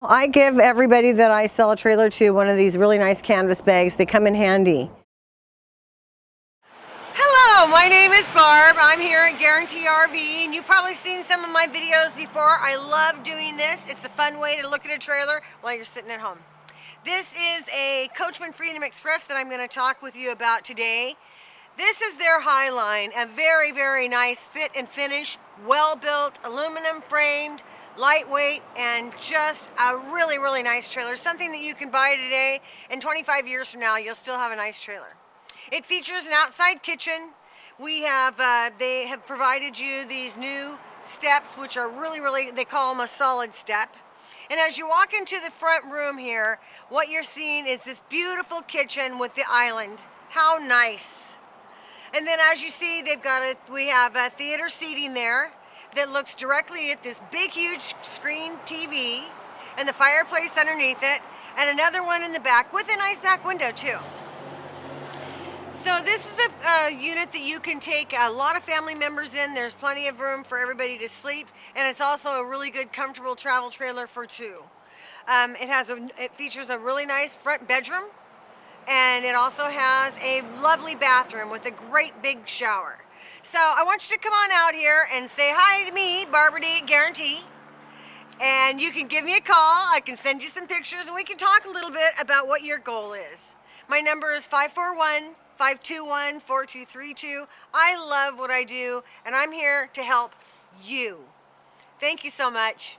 I give everybody that I sell a trailer to one of these really nice canvas bags. They come in handy. Hello, my name is Barb. I'm here at Guaranty RV, and you've probably seen some of my videos before. I love doing this. It's a fun way to look at a trailer while you're sitting at home. This is a Coachmen Freedom Express that I'm going to talk with you about today. This is their Highline, a very, very nice fit and finish, well-built, aluminum framed, lightweight, and just a really, really nice trailer. Something that you can buy today, and 25 years from now, you'll still have a nice trailer. It features an outside kitchen. They have provided you these new steps, which are really, they call them a solid step. And as you walk into the front room here, what you're seeing is this beautiful kitchen with the island. How nice. And then as you see, we have a theater seating there that looks directly at this big, huge screen TV and the fireplace underneath it, and another one in the back with a nice back window too. So this is a unit that you can take a lot of family members in. There's plenty of room for everybody to sleep, and it's also a really good, comfortable travel trailer for two. It features a really nice front bedroom, and it also has a lovely bathroom with a great big shower. So I want you to come on out here and say hi to me, Barbara at Guaranty, and you can give me a call. I can send you some pictures, and we can talk a little bit about what your goal is. My number is 541-521-4232. I love what I do, and I'm here to help you. Thank you so much.